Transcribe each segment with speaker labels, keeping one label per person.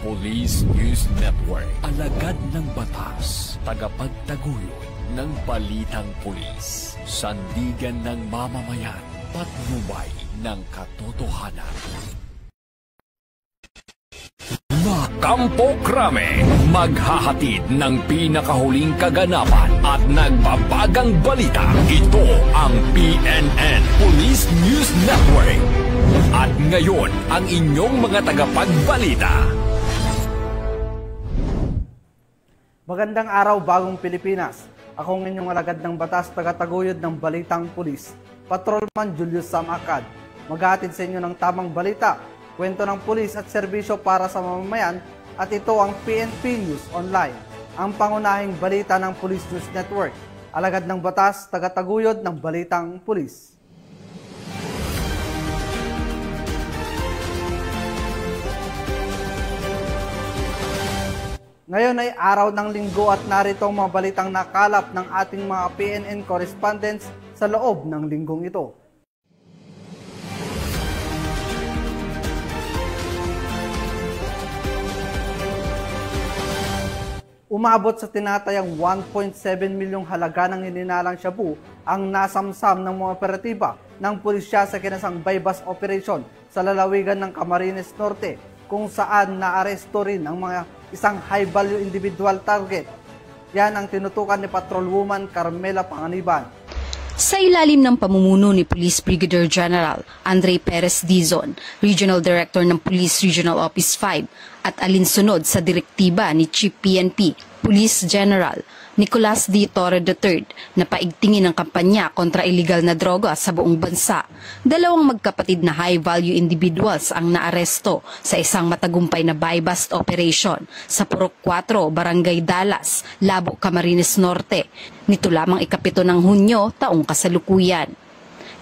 Speaker 1: Police News Network. Alagad ng batas, tagapagtaguyod ng balitang pulis, sandigan ng mamamayan, patnubay ng katotohanan. Kampo Krame, maghahatid ng pinakahuling kaganapan at nagbabagang balita. Ito ang PNN Police News Network. At ngayon, ang inyong mga tagapagbalita.
Speaker 2: Magandang araw, bagong Pilipinas. Ako ang inyong alagad ng batas, tagataguyod ng balitang pulis, Patrolman Julius Sam Acad. Maghahatid sa inyo ng tamang balita, kwento ng pulis at serbisyo para sa mamamayan, at ito ang PNP News Online, ang pangunahing balita ng Police News Network. Alagad ng batas, tagataguyod ng balitang pulis. Ngayon ay araw ng linggo at narito ang mga balitang nakalap ng ating mga PNN correspondents sa loob ng linggong ito. Umabot sa tinatayang 1.7 milyong halaga ng hininalang shabu ang nasamsam ng mga operatiba ng pulisya sa kinasang bypass operation sa lalawigan ng Camarines Norte, kung saan naaresto rin ang mga isang high-value individual target. Yan ang tinutukan ni Patrolwoman Carmela Panganiban.
Speaker 3: Sa ilalim ng pamumuno ni Police Brigadier General Andre Perez Dizon, Regional Director ng Police Regional Office 5, at alinsunod sa direktiba ni Chief PNP, Police General Nicolas D. Torre III na paigtingin ang kampanya kontra illegal na droga sa buong bansa. Dalawang magkapatid na high-value individuals ang naaresto sa isang matagumpay na buy-bust operation sa Purok 4, Barangay Dallas, Labo, Camarines Norte, nito lamang ika-7 ng Hunyo taong kasalukuyan.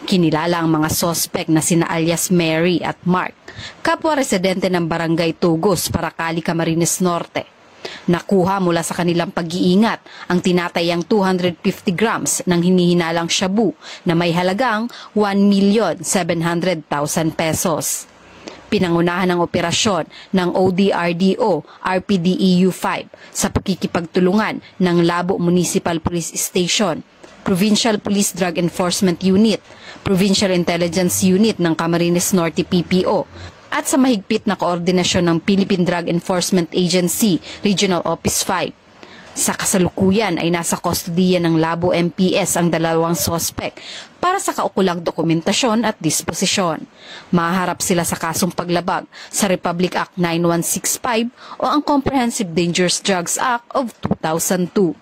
Speaker 3: Kinilala ang mga sospek na sina alias Mary at Mark, kapwa residente ng Barangay Tugos, Paracali, Camarines Norte. Nakuha mula sa kanilang pag-iingat ang tinatayang 250 grams ng hinihinalang shabu na may halagang 1,700,000 pesos. Pinangunahan ang operasyon ng ODRDO RPDEU 5 sa pakikipagtulungan ng Labo Municipal Police Station, Provincial Police Drug Enforcement Unit, Provincial Intelligence Unit ng Camarines Norte PPO, at sa mahigpit na koordinasyon ng Philippine Drug Enforcement Agency Regional Office 5. Sa kasalukuyan ay nasa kustodiya ng Labo MPS ang dalawang sospek para sa kaukulang dokumentasyon at disposisyon. Maharap sila sa kasong paglabag sa Republic Act 9165 o ang Comprehensive Dangerous Drugs Act of 2002.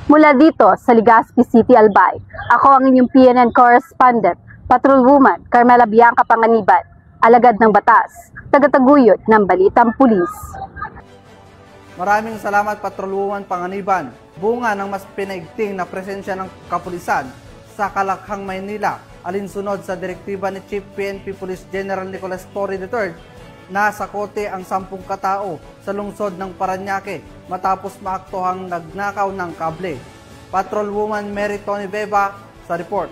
Speaker 4: Mula dito sa Legazpi City, Albay, ako ang inyong PNN correspondent, Patrolwoman Carmela Bianca Panganiban, alagad ng batas, tagataguyod ng balitang pulis.
Speaker 2: Maraming salamat, Patrolwoman Panganiban. Bunga ng mas pinaigting na presensya ng kapulisan sa Kalakhang, Maynila, alinsunod sa direktiba ni Chief PNP Police General Nicolas Torre III, nasa kote ang 10 katao sa lungsod ng Parañaque matapos maaktuhang nagnakaw ng kable. Patrolwoman Mary Tony Beba sa report.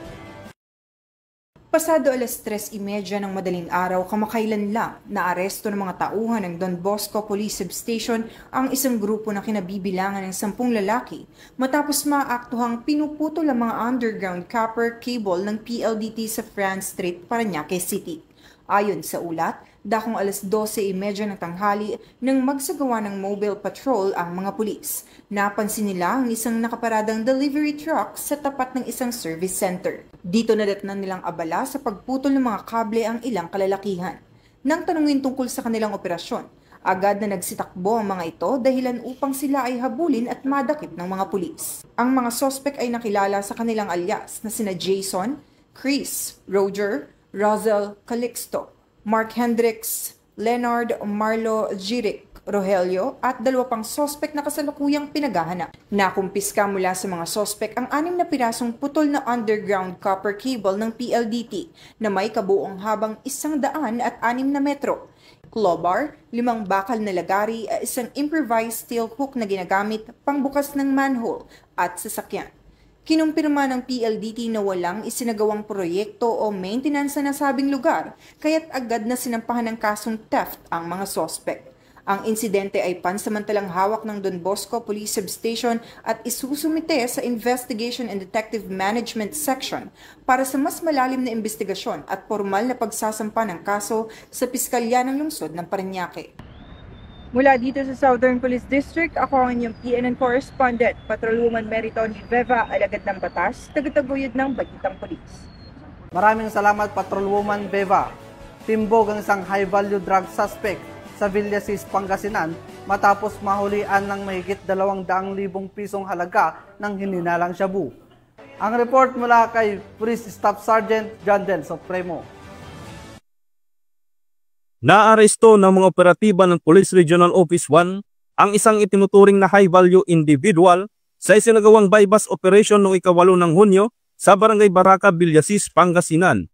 Speaker 5: Pasado 3:30 ng madaling araw, kamakailan lang, naaresto ng mga tauhan ng Don Bosco Police Substation ang isang grupo na kinabibilangan ng 10 lalaki matapos maaktuhang pinuputol ang mga underground copper cable ng PLDT sa France Street, Parañaque City. Ayon sa ulat, dakong 12:30 ng tanghali nang magsagawa ng mobile patrol ang mga pulis. Napansin nila ang isang nakaparadang delivery truck sa tapat ng isang service center. Dito nadatnan nilang abala sa pagputol ng mga kable ang ilang kalalakihan. Nang tanungin tungkol sa kanilang operasyon, agad na nagsitakbo ang mga ito dahilan upang sila ay habulin at madakip ng mga pulis. Ang mga sospek ay nakilala sa kanilang alias na sina Jason, Chris, Roger, Rosel Calixto, Mark Hendricks, Leonard Marlo Jirik, Rogelio at 2 pang sospek na kasalukuyang pinaghahanap. Nakumpiska mula sa mga sospek ang 6 na pirasong putol na underground copper cable ng PLDT na may kabuong habang 106 na metro. Clawbar, 5 bakal na lagari at isang improvised steel hook na ginagamit pangbukas ng manhole at sasakyan. Kinumpirma ng PLDT na walang isinagawang proyekto o maintenance sa nasabing lugar, kaya't agad na sinampahan ng kasong theft ang mga sospek. Ang insidente ay pansamantalang hawak ng Don Bosco Police Substation at isusumite sa Investigation and Detective Management Section para sa mas malalim na investigasyon at formal na pagsasampa ng kaso sa Piskalya ng Lungsod ng Parañaque.
Speaker 6: Mula dito sa Southern Police District, ako ang inyong PNN correspondent, Patrolwoman Meriton Veva, alagad ng batas, tagataguyod ng Balitang Pulis.
Speaker 2: Maraming salamat Patrolwoman Beva. Timbog ang isang high-value drug suspect sa Villasis, Pangasinan matapos mahulian ng mahigit 200,000 pisong halaga ng hininalang shabu. Ang report mula kay Police Staff Sergeant John Del Supremo.
Speaker 7: Naaresto ng mga operatiba ng Police Regional Office 1 ang isang itinuturing na high-value individual sa isinagawang bypass operation noong 8 ng Hunyo sa Barangay Baraca, Villasis, Pangasinan.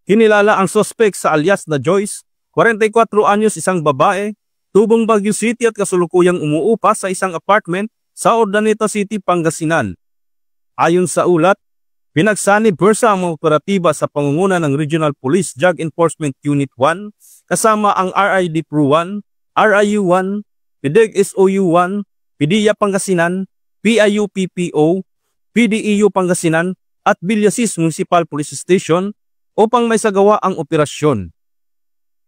Speaker 7: Kinilala ang suspect sa alias na Joyce, 44 anyos, isang babae, tubong Baguio City at kasulukuyang umuupa sa isang apartment sa Urdaneta City, Pangasinan. Ayon sa ulat, pinagsanib bursa ang mga operatiba sa pangunguna ng Regional Police Drug Enforcement Unit 1 kasama ang RID Pro 1, RIU 1, PDEG SOU 1, PDIA Pangasinan, PIU PPO, PDEU Pangasinan at Villasis Municipal Police Station upang may sagawa ang operasyon.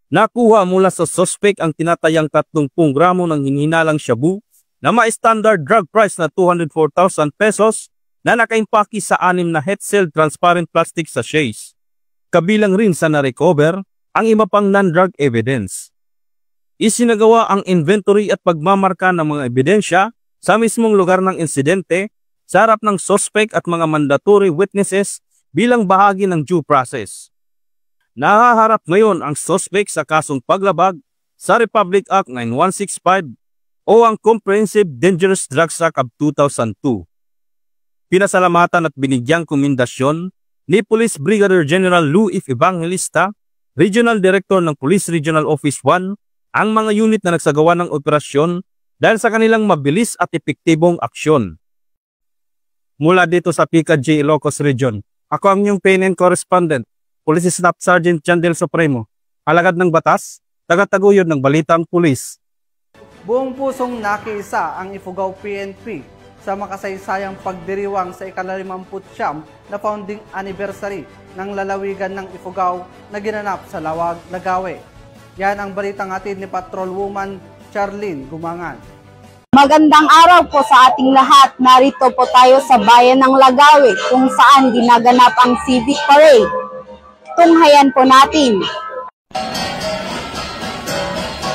Speaker 7: Nakuha mula sa suspect ang tinatayang 30 gramo ng hinihinalang shabu na may standard drug price na 204,000 pesos na nakaimpaki sa 6 na head-sealed transparent plastic sachets. Kabilang rin sa na-recover ang iba pang non-drug evidence. Isinagawa ang inventory at pagmamarka ng mga ebidensya sa mismong lugar ng insidente sa harap ng suspect at mga mandatory witnesses bilang bahagi ng due process. Nahaharap ngayon ang suspect sa kasong paglabag sa Republic Act 9165 o ang Comprehensive Dangerous Drugs Act of 2002. Pinasalamatan at binigyang komendasyon ni Police Brigadier General Lou F. Evangelista, Regional Director ng Police Regional Office 1, ang mga unit na nagsagawa ng operasyon dahil sa kanilang mabilis at epektibong aksyon. Mula dito sa PCAG Ilocos Region, ako ang inyong PNN correspondent, Police Staff Sergeant John Del Supremo, alagad ng batas, tagataguyod ng Balitang Pulis.
Speaker 2: Buong pusong nakiisa ang Ifugao PNP sa makasaysayang pagdiriwang sa ika-59 na founding anniversary ng lalawigan ng Ifugao na ginanap sa Lawag, Lagawe. Yan ang balitang hatid ni Patrolwoman Charlene Gumangan.
Speaker 4: Magandang araw po sa ating lahat. Narito po tayo sa bayan ng Lagawe kung saan ginaganap ang Civic Parade. Tunghayan po natin.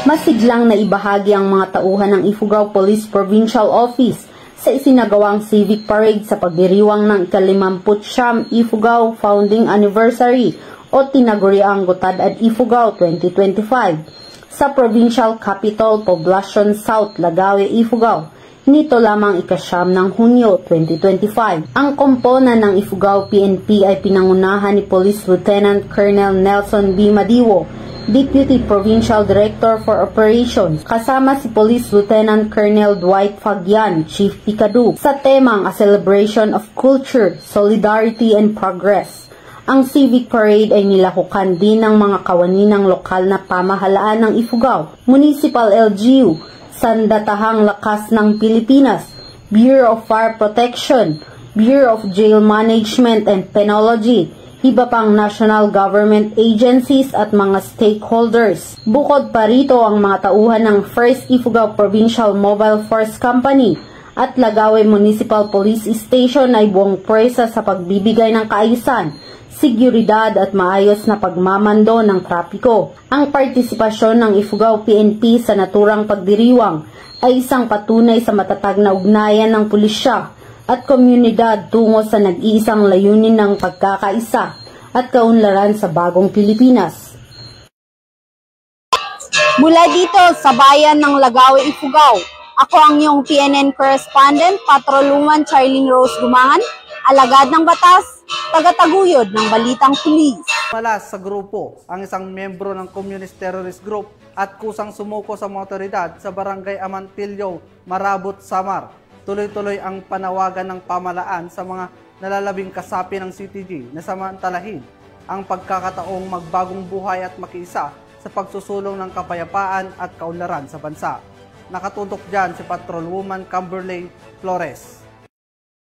Speaker 4: Masiglang na ibahagi ang mga tauhan ng Ifugao Police Provincial Office sa isinagawang Civic Parade sa pagdiriwang ng ika-59 Ifugao Founding Anniversary o tinaguriang Gotad Ifugao 2025 sa Provincial Capital Poblacion South, Lagawe, Ifugao. Nito lamang ika-9 ng Hunyo 2025. Ang komponan ng Ifugao PNP ay pinangunahan ni Police Lieutenant Colonel Nelson B. Madiwo, Deputy Provincial Director for Operations, kasama si Police Lieutenant Colonel Dwight Fagian, Chief Picadu, sa temang A Celebration of Culture, Solidarity and Progress. Ang Civic Parade ay nilahukan din ng mga kawani ng lokal na pamahalaan ng Ifugao, Municipal LGU, Sandatahang Lakas ng Pilipinas, Bureau of Fire Protection, Bureau of Jail Management and Penology, iba pang national government agencies at mga stakeholders. Bukod pa rito ang mga tauhan ng 1st Ifugao Provincial Mobile Force Company at Lagawe Municipal Police Station ay buong presa sa pagbibigay ng kaayusan, seguridad at maayos na pagmamando ng trapiko. Ang partisipasyon ng Ifugao PNP sa naturang pagdiriwang ay isang patunay sa matatag na ugnayan ng pulisya at komunidad tungo sa nag-iisang layunin ng pagkakaisa at kaunlaran sa bagong Pilipinas. Mula dito sa bayan ng Lagawe, Ifugao, ako ang iyong PNN correspondent, Patrolwoman Charlene Rose Gumangan, alagad ng batas, tagataguyod ng Balitang Pulis.
Speaker 2: Malas sa grupo ang isang membro ng Communist Terrorist Group at kusang sumuko sa mga otoridad sa Barangay Amantillo, Marabot, Samar. Tuloy-tuloy ang panawagan ng pamalaan sa mga nalalabing kasapi ng CTG na samantalahin ang pagkakataong magbagong buhay at makiisa sa pagsusulong ng kapayapaan at kaunlaran sa bansa. Nakatutok dyan si Patrolwoman Kimberly Flores.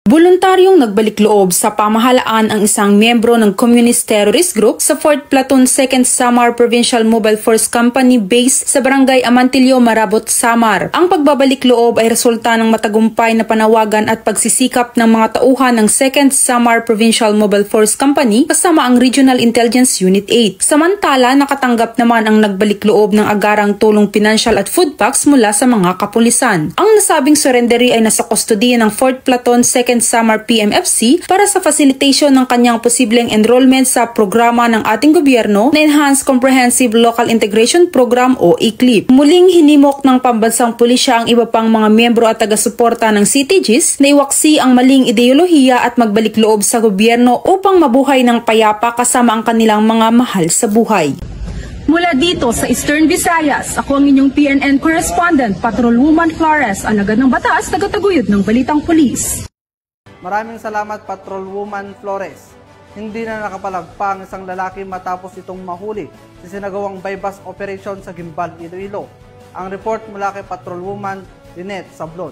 Speaker 5: Voluntaryong nagbalik loob sa pamahalaan ang isang miyembro ng Communist Terrorist Group sa 4th Platoon 2nd Samar Provincial Mobile Force Company base sa Barangay Amantillo, Marabot, Samar. Ang pagbabalik loob ay resulta ng matagumpay na panawagan at pagsisikap ng mga tauhan ng 2nd Samar Provincial Mobile Force Company kasama ang Regional Intelligence Unit 8. Samantala, nakatanggap naman ang nagbalik loob ng agarang tulong pinansyal at food packs mula sa mga kapulisan. Ang nasabing surrendery ay nasa kustodiya ng 4th Platoon 2nd Samar PMFC para sa facilitation ng kanyang posibleng enrollment sa programa ng ating gobyerno na Enhanced Comprehensive Local Integration Program o ECLIP. Muling hinimok ng pambansang pulisya ang iba pang mga miyembro at taga-suporta ng CTGs na iwaksi ang maling ideolohiya at magbalik loob sa gobyerno upang mabuhay ng payapa kasama ang kanilang mga mahal sa buhay.
Speaker 3: Mula dito sa Eastern Visayas, ako ang inyong PNN correspondent, Patrolwoman Flores, alagad ng batas, tagataguyod ng Balitang Pulis.
Speaker 2: Maraming salamat, Patrolwoman Flores. Hindi na nakapalagpa ang isang lalaki matapos itong mahuli sa sinagawang bypass operation sa Gimbal, Iloilo. Ang report mula kay Patrolwoman Lynette Sablon.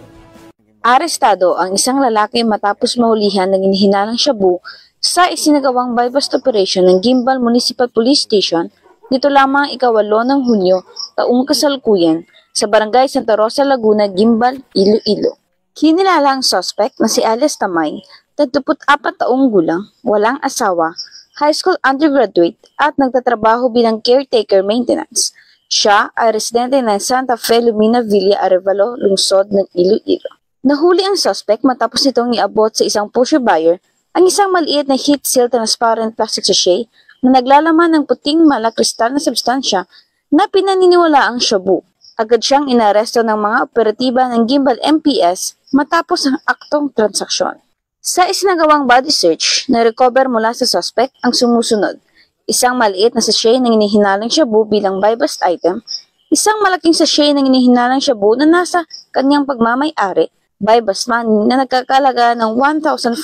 Speaker 8: Arestado ang isang lalaki matapos mahulihan ng inihinalang shabu sa isinagawang bypass operation ng Gimbal Municipal Police Station dito lamang ika-8 ng Hunyo, taong kasalukuyan, sa Barangay Santa Rosa, Laguna, Gimbal, Iloilo. Kinilala ang suspect na si Alias Tamay, 34 taong gulang, walang asawa, high school undergraduate at nagtatrabaho bilang caretaker maintenance. Siya ay residente ng Santa Fe, Lumina Villa, Arevalo, lungsod ng Iloilo. Nahuli ang suspect matapos nitong iabot sa isang pusher buyer ang isang maliit na heat seal transparent plastic sachet na naglalaman ng puting malakristal na substansya na pinaniniwala ang shabu. Agad siyang inaresto ng mga operatiba ng Gimbal MPS matapos ang aktong transaksyon. Sa isinagawang body search, na-recover mula sa suspect ang sumusunod: isang maliit na sachet ng inihinalang shabu bilang buy-bust item, isang malaking sachet ng inihinalang shabu na nasa kanyang pagmamay-ari, buy-bust money na nagkakalaga ng 1,400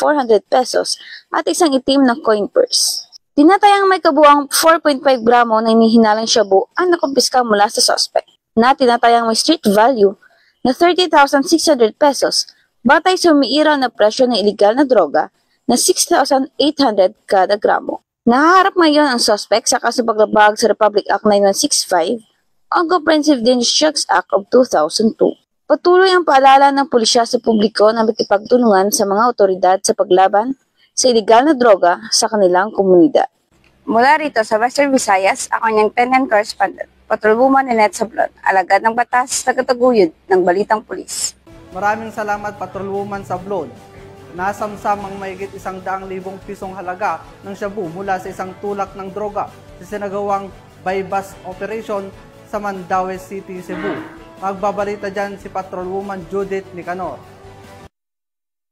Speaker 8: pesos at isang itim na coin purse. Tinatayang may kabuang 4.5 gramo na inihinalang shabu ang nakumpiska mula sa suspect, na tinatayang may street value na 30,600 pesos batay sa umiiraw na presyo ng iligal na droga na 6,800 kada gramo. Nahaharap ngayon ang suspect sa kaso paglabag sa Republic Act 9165 o Comprehensive Dangerous Drugs Act of 2002. Patuloy ang paalala ng pulisya sa publiko na makipagtulungan sa mga otoridad sa paglaban sa iligal na droga sa kanilang komunidad.
Speaker 4: Mula rito sa Western Visayas, ako niyang PNN correspondent, Patrolwoman Lynette Sablon, alagad ng batas, tagataguyod ng Balitang Pulis.
Speaker 2: Maraming salamat, Patrolwoman Sablon. Nasamsam ang mahigit 100,000 pisong halaga ng shabu mula sa isang tulak ng droga sa sinagawang bypass operation sa Mandaue City, Cebu. Magbabalita dyan si Patrolwoman Judith Nicanor.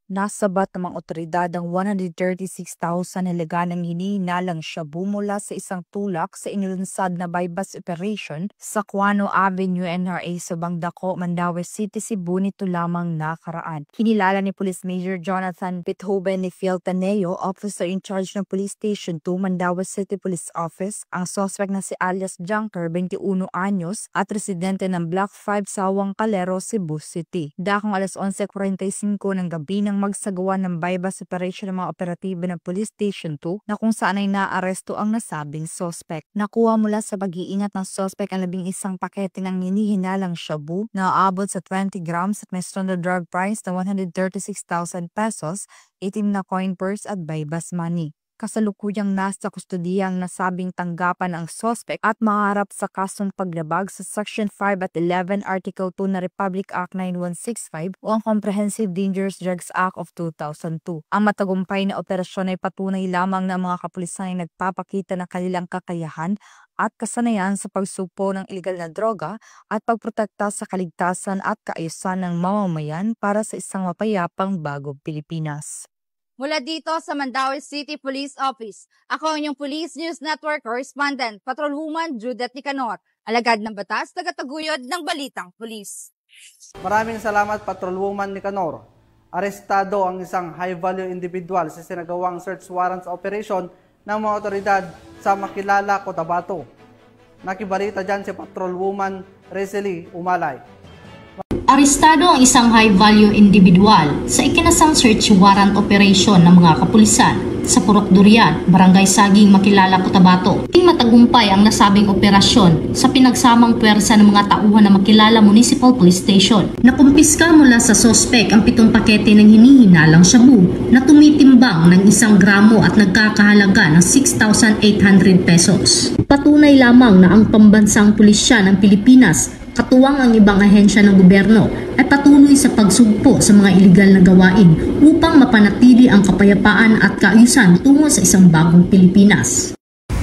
Speaker 9: Nasabat ng mga otoridad ang 136,000 halaga ng hinihinalang shabu mula sa isang tulak sa inilunsad na bypass operation sa Cuano Avenue, NRA sa Bangdako, Mandaue City, Cebu nito lamang nakaraan. Kinilala ni Police Major Jonathan Pithoben ni Fieltaneo, officer in charge ng Police Station 2, Mandaue City Police Office, ang suspect na si alias Junker, 21 anyos, at residente ng Block 5 Sawang Calero, Cebu City. Dakong alas 11:45 ng gabi ng magsagawa ng bypass operation ng mga operatiba ng Police Station 2 na kung saan ay naaresto ang nasabing suspect. Nakuha mula sa pag-iingat ng suspect ang 11 pakete ng hinihinalang shabu na aabot sa 20 grams at may standard drug price na 136,000 pesos, itim na coin purse at bypass money. Kasalukuyang nasa kustodiya ang nasabing tanggapan ang suspect at maharap sa kasong paglabag sa Section 5 at 11 Article 2 na Republic Act 9165 o ang Comprehensive Dangerous Drugs Act of 2002. Ang matagumpay na operasyon ay patunay lamang na mga kapulisan ay nagpapakita ng kanilang kakayahan at kasanayan sa pagsupo ng iligal na droga at pagprotekta sa kaligtasan at kaayusan ng mamamayan para sa isang mapayapang bagong Pilipinas.
Speaker 10: Mula dito sa Mandaue City Police Office, ako ang inyong Police News Network Correspondent, Patrolwoman Judith Nicanor, alagad ng batas, tagataguyod ng Balitang Pulis.
Speaker 2: Maraming salamat, Patrolwoman Nicanor. Arestado ang isang high-value individual sa sinagawang search warrants operation ng mga otoridad sa Makilala, Cotabato. Nakibalita dyan si Patrolwoman Resely Umalay.
Speaker 11: Arestado ang isang high-value individual sa ikinasang search warrant operation ng mga kapulisan sa Purok Durian, Barangay Saging, Makilala, Cotabato. Matagumpay ang nasabing operasyon sa pinagsamang puwersa ng mga tauhan ng Makilala Municipal Police Station. Nakumpiska mula sa sospek ang 7 pakete ng hinihinalang shabu na tumitimbang ng 1 gramo at nagkakahalaga ng 6,800 pesos. Patunay lamang na ang pambansang pulisya ng Pilipinas, katuwang ang ibang ahensya ng gobyerno, ay patuloy sa pagsugpo sa mga iligal na gawain upang mapanatili ang kapayapaan at kaayusan tungo sa isang bagong Pilipinas.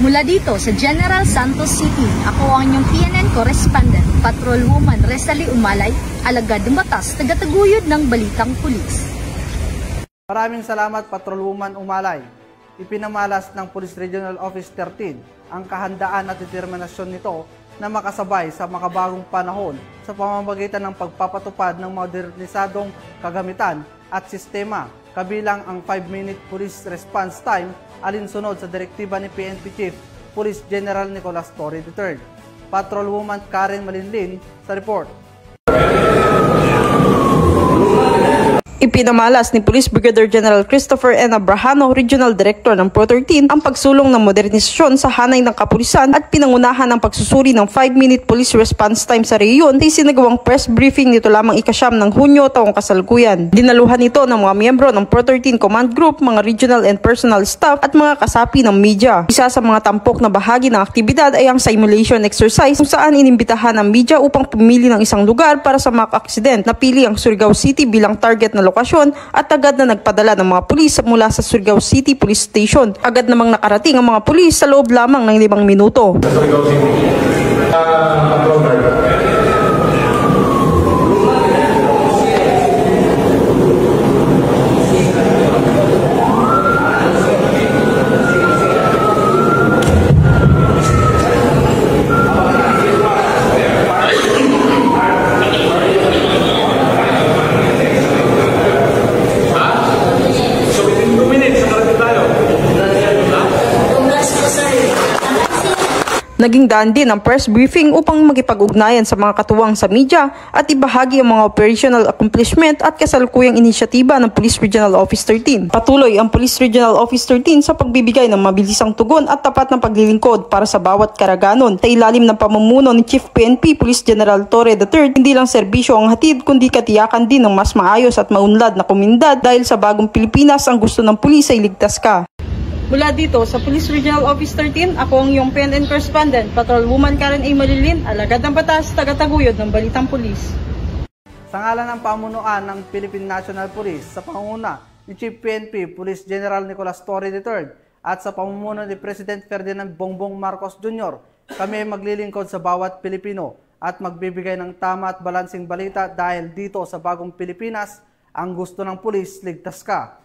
Speaker 12: Mula dito sa General Santos City, ako ang inyong PNN correspondent, Patrolwoman Resely Umalay, alagad ng batas, tagataguyod ng Balitang Pulis.
Speaker 2: Maraming salamat, Patrolwoman Umalay. Ipinamalas ng Police Regional Office 13 ang kahandaan at determinasyon nito na makasabay sa makabagong panahon sa pamamagitan ng pagpapatupad ng modernisadong kagamitan at sistema, kabilang ang 5-minute police response time alinsunod sa direktiba ni PNP Chief Police General Nicolas Torre III. Patrolwoman Karen Malinlin sa report.
Speaker 13: Ipinamalas ni Police Brigadier General Christopher N. Abrahano, Regional Director ng Pro 13, ang pagsulong ng modernisasyon sa hanay ng kapulisan at pinangunahan ng pagsusuri ng 5-minute police response time sa rehiyon sa isinagawang press briefing nito lamang ika-9 ng Hunyo taong kasalukuyan. Dinaluhan ito ng mga miyembro ng Pro 13 Command Group, mga regional and personal staff at mga kasapi ng media. Isa sa mga tampok na bahagi ng aktibidad ay ang simulation exercise kung saan inimbitahan ang media upang pumili ng isang lugar para sa mock accident. Napili ang Surigao City bilang target na lokasyon at agad na nagpadala ng mga pulis mula sa Surigao City Police Station. Agad namang nakarating ang mga pulis sa loob lamang ng 5 minuto. Naging daan din ang press briefing upang makipag-ugnayan sa mga katuwang sa media at ibahagi ang mga operational accomplishment at kasalukuyang inisyatiba ng Police Regional Office 13. Patuloy ang Police Regional Office 13 sa pagbibigay ng mabilisang tugon at tapat ng paglilingkod para sa bawat karaganon. Sa ilalim ng pamumuno ni Chief PNP Police General Torre III, hindi lang serbisyo ang hatid kundi katiyakan din ng mas maayos at maunlad na komunidad dahil sa bagong Pilipinas ang gusto ng pulis ay ligtas ka. Mula dito sa Police Regional Office 13, ako ang iyong PNN correspondent, Patrolwoman Karen A. Malilin, alagad ng batas, tagataguyod ng Balitang Pulis.
Speaker 2: Sa ngalan ng pamunuan ng Philippine National Police sa pangunguna ni Chief PNP Police General Nicolas Torre III at sa pamumuno ni President Ferdinand Bongbong Marcos Jr., kami ay maglilingkod sa bawat Pilipino at magbibigay ng tama at balansing balita dahil dito sa bagong Pilipinas, ang gusto ng pulis, ligtas ka.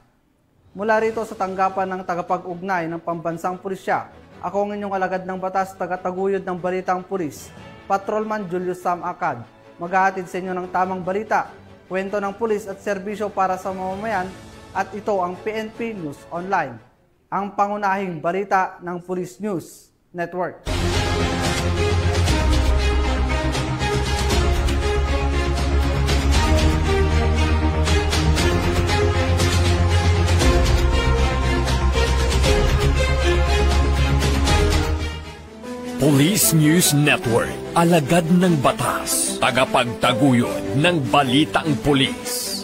Speaker 2: Mula rito sa tanggapan ng tagapag-ugnay ng Pambansang Pulisya, ako ang inyong alagad ng batas, tagataguyod ng Balitang Pulis, Patrolman Julius Sam Acad. Maghahatid sa inyo ng tamang balita, kwento ng pulis at serbisyo para sa mamamayan, at ito ang PNP News Online, ang pangunahing balita ng Police News Network.
Speaker 1: Police News Network, alagad ng batas, tagapagtaguyod ng Balitang Pulis.